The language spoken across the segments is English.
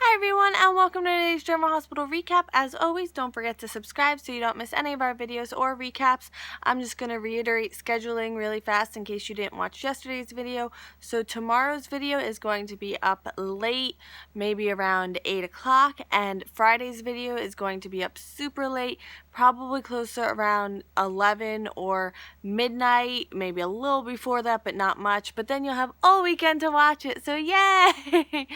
Hi everyone, and welcome to today's General Hospital recap. As always, don't forget to subscribe so you don't miss any of our videos or recaps. I'm just going to reiterate scheduling really fast in case you didn't watch yesterday's video. So tomorrow's video is going to be up late, maybe around 8 o'clock, and Friday's video is going to be up super late, probably closer around 11 or midnight, maybe a little before that, but not much. But then you'll have all weekend to watch it, so yay!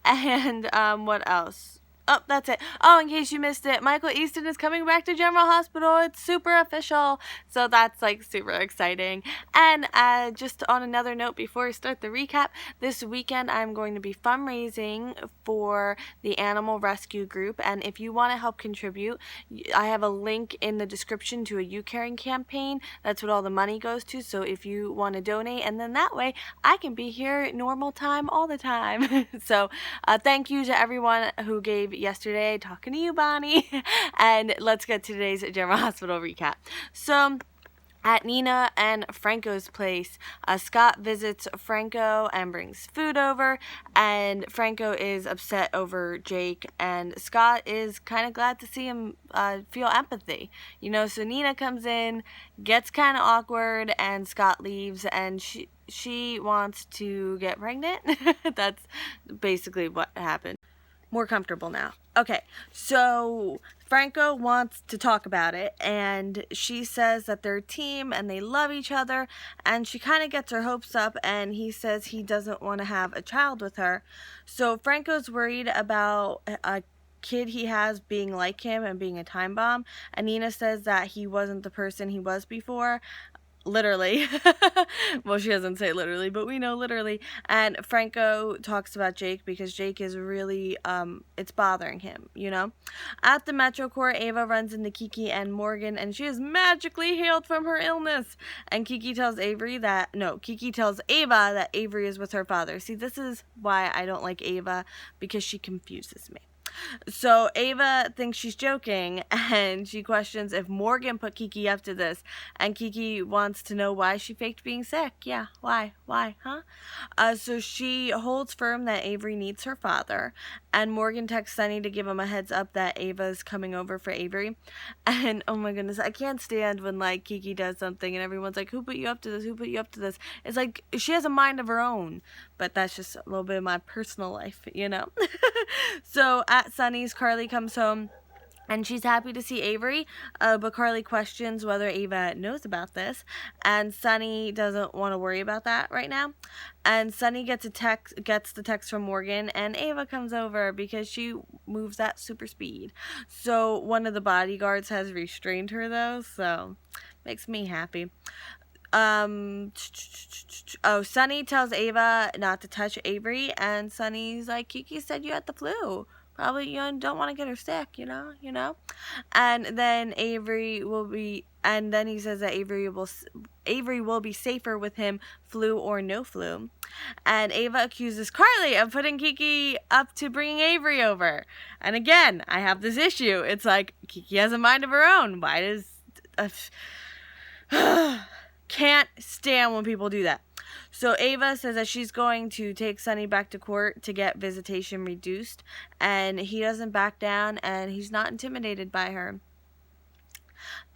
And what else? Oh, that's it. Oh, in case you missed it, Michael Easton is coming back to General Hospital. It's super official. So that's like super exciting. And just on another note before we start the recap, this weekend I'm going to be fundraising for the animal rescue group. And if you want to help contribute, I have a link in the description to a YouCaring campaign. That's what all the money goes to. So if you want to donate, and then that way I can be here at normal time all the time. So thank you to everyone who gave yesterday, talking to you, Bonnie. And let's get to today's General Hospital recap. So at Nina and Franco's place, Scott visits Franco and brings food over, and Franco is upset over Jake, and Scott is kind of glad to see him feel empathy. You know, so Nina comes in, gets kind of awkward, and Scott leaves, and she wants to get pregnant. That's basically what happened. More comfortable now. Okay, so Franco wants to talk about it, and she says that they're a team and they love each other, and she kind of gets her hopes up, and he says he doesn't want to have a child with her. So Franco's worried about a kid he has being like him and being a time bomb, and Nina says that he wasn't the person he was before. Literally. Well, she doesn't say literally, but we know literally. And Franco talks about Jake because Jake is really, it's bothering him, you know? At the Metro Court, Ava runs into Kiki and Morgan, and she is magically healed from her illness. And Kiki tells Ava that Avery is with her father. See, this is why I don't like Ava, because she confuses me. So Ava thinks she's joking, and she questions if Morgan put Kiki up to this, and Kiki wants to know why she faked being sick. Yeah, why, huh? So she holds firm that Avery needs her father, and Morgan texts Sunny to give him a heads up that Ava's coming over for Avery. And oh my goodness, I can't stand when like Kiki does something and everyone's like, who put you up to this? Who put you up to this? It's like she has a mind of her own, but that's just a little bit of my personal life, you know? So at Sunny's, Carly comes home, and she's happy to see Avery, but Carly questions whether Ava knows about this, and Sunny doesn't want to worry about that right now. And Sunny gets the text from Morgan, and Ava comes over because she moves at super speed. So one of the bodyguards has restrained her though, so makes me happy. Sunny tells Ava not to touch Avery, and Sunny's like, Kiki said you had the flu. Probably you don't want to get her sick, you know. And then he says that Avery will be safer with him, flu or no flu. And Ava accuses Carly of putting Kiki up to bringing Avery over. And again, I have this issue. It's like Kiki has a mind of her own. Why does can't stand when people do that. So Ava says that she's going to take Sunny back to court to get visitation reduced, and he doesn't back down, and he's not intimidated by her.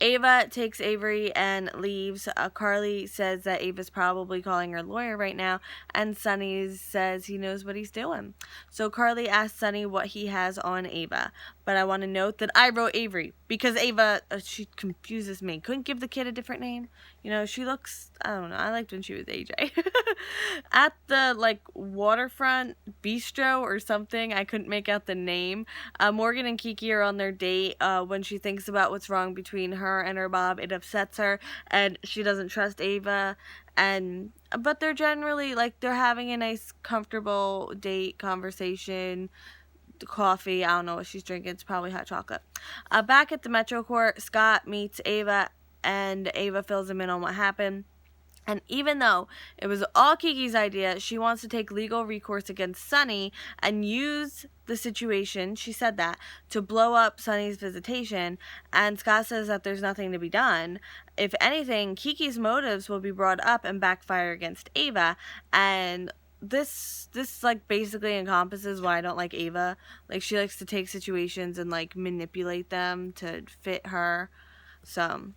Ava takes Avery and leaves. Carly says that Ava's probably calling her lawyer right now, and Sunny says he knows what he's doing. So Carly asks Sunny what he has on Ava, but I want to note that I wrote Avery because Ava, she confuses me. Couldn't give the kid a different name. You know, she looks, I don't know, I liked when she was AJ. At the, waterfront bistro or something, I couldn't make out the name. Morgan and Kiki are on their date. When she thinks about what's wrong between her and her Bob, it upsets her, and she doesn't trust Ava. But they're generally, they're having a nice, comfortable date conversation. Coffee, I don't know what she's drinking. It's probably hot chocolate. Back at the Metro Court, Scott meets Ava, and Ava fills him in on what happened. And even though it was all Kiki's idea, she wants to take legal recourse against Sunny and use the situation, she said that, to blow up Sunny's visitation. And Scott says that there's nothing to be done. If anything, Kiki's motives will be brought up and backfire against Ava. And this like basically encompasses why I don't like Ava. Like, she likes to take situations and like manipulate them to fit her. So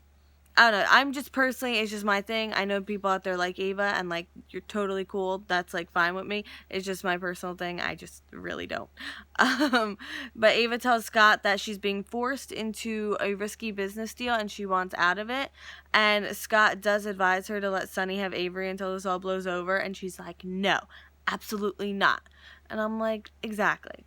I don't know. I'm just personally, it's just my thing. I know people out there like Ava, and like, you're totally cool. That's like fine with me. It's just my personal thing. I just really don't. But Ava tells Scott that she's being forced into a risky business deal and she wants out of it. And Scott does advise her to let Sunny have Avery until this all blows over. And she's like, no, absolutely not. And I'm like, exactly.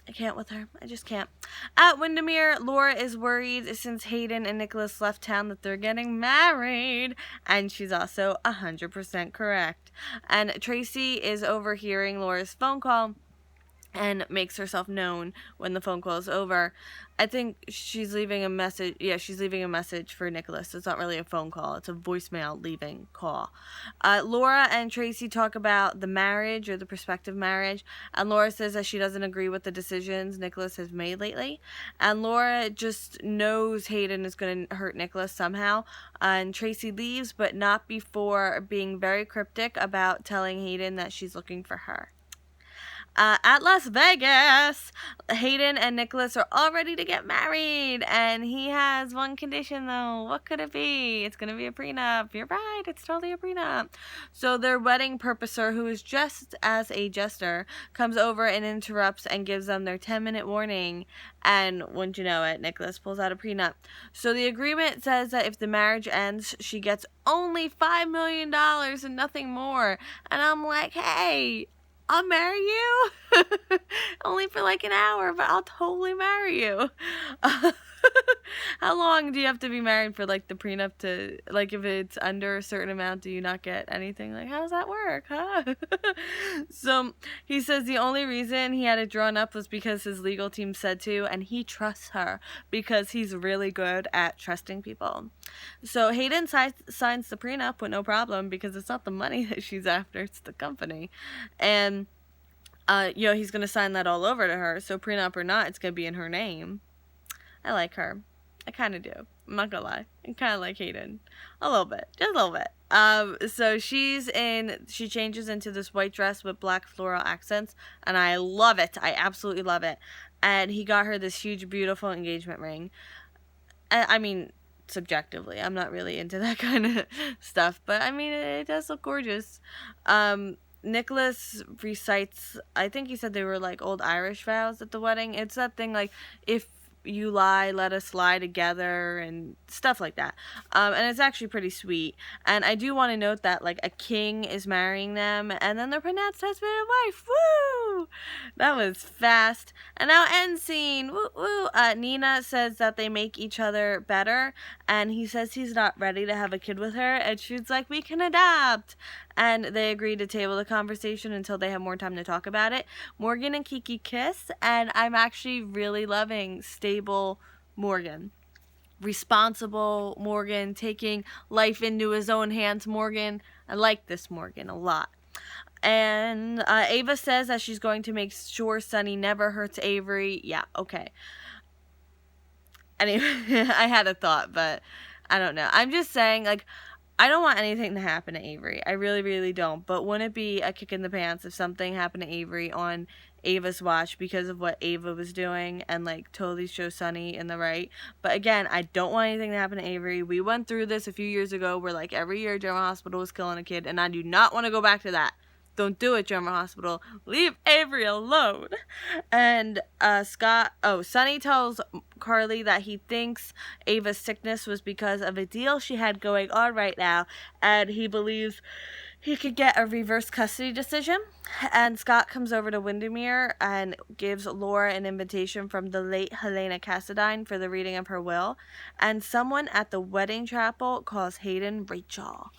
I can't with her. I just can't. At Windermere, Laura is worried since Hayden and Nicholas left town that they're getting married. And she's also 100% correct. And Tracy is overhearing Laura's phone call and makes herself known when the phone call is over. I think she's leaving a message. Yeah, she's leaving a message for Nicholas. It's not really a phone call. It's a voicemail leaving call. Laura and Tracy talk about the marriage, or the prospective marriage. And Laura says that she doesn't agree with the decisions Nicholas has made lately. And Laura just knows Hayden is going to hurt Nicholas somehow. And Tracy leaves, but not before being very cryptic about telling Hayden that she's looking for her. At Las Vegas, Hayden and Nicholas are all ready to get married, and he has one condition though. What could it be? It's gonna be a prenup. You're right, it's totally a prenup. So their wedding purposer, who is dressed as a jester, comes over and interrupts and gives them their 10-minute warning, and wouldn't you know it, Nicholas pulls out a prenup. So the agreement says that if the marriage ends, she gets only $5 million and nothing more. And I'm like, hey, I'll marry you. Only for like an hour, but I'll totally marry you. How long do you have to be married for like the prenup to, like, if it's under a certain amount, do you not get anything? Like, how does that work, huh? So he says the only reason he had it drawn up was because his legal team said to, and he trusts her because he's really good at trusting people. So Hayden signs the prenup with no problem because it's not the money that she's after, it's the company. And he's going to sign that all over to her. So prenup or not, it's going to be in her name. I like her. I kind of do. I'm not going to lie. I kind of like Hayden. A little bit. Just a little bit. So she changes into this white dress with black floral accents. And I love it. I absolutely love it. And he got her this huge, beautiful engagement ring. I mean, subjectively. I'm not really into that kind of stuff. But, I mean, it does look gorgeous. Nicholas recites, I think he said they were like old Irish vows at the wedding. It's that thing like, if you lie, let us lie together, and stuff like that. And it's actually pretty sweet. And I do want to note that like a king is marrying them, and then they're pronounced husband and wife. Woo! That was fast. And now end scene. Woo woo. Nina says that they make each other better, and he says he's not ready to have a kid with her, and she's like, we can adopt. And they agree to table the conversation until they have more time to talk about it. Morgan and Kiki kiss, and I'm actually really loving stable Morgan. Responsible Morgan, taking life into his own hands Morgan. I like this Morgan a lot. And Ava says that she's going to make sure Sunny never hurts Avery. Yeah, okay. Anyway, I had a thought, but I don't know. I'm just saying, like, I don't want anything to happen to Avery. I really, really don't. But wouldn't it be a kick in the pants if something happened to Avery on Ava's watch because of what Ava was doing, and like totally show Sunny in the right? But again, I don't want anything to happen to Avery. We went through this a few years ago where like every year General Hospital was killing a kid, and I do not want to go back to that. Don't do it, General Hospital. Leave Avery alone. And Sunny tells Carly that he thinks Ava's sickness was because of a deal she had going on right now, and he believes he could get a reverse custody decision. And Scott comes over to Windermere and gives Laura an invitation from the late Helena Cassadine for the reading of her will. And someone at the wedding chapel calls Hayden Rachel.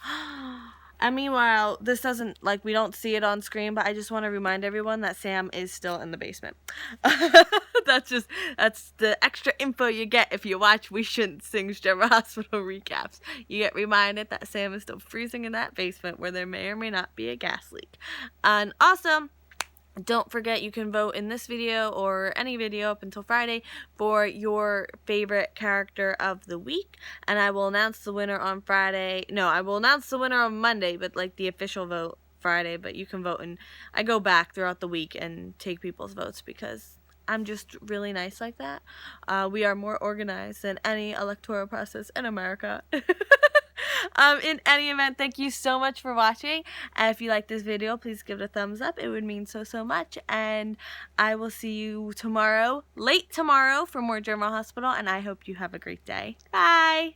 And meanwhile, this doesn't, like, we don't see it on screen, but I just want to remind everyone that Sam is still in the basement. That's the extra info you get if you watch We Shouldn't Sing's General Hospital recaps. You get reminded that Sam is still freezing in that basement where there may or may not be a gas leak. And also, Don't forget you can vote in this video or any video up until Friday for your favorite character of the week, and I will announce the winner on Friday. No, I will announce the winner on Monday, but like the official vote Friday, but you can vote, and I go back throughout the week and take people's votes because I'm just really nice like that. We are more organized than any electoral process in America. In any event, thank you so much for watching. And if you like this video, please give it a thumbs up. It would mean so much. And I will see you tomorrow, late tomorrow, for more General Hospital. And I hope you have a great day. Bye!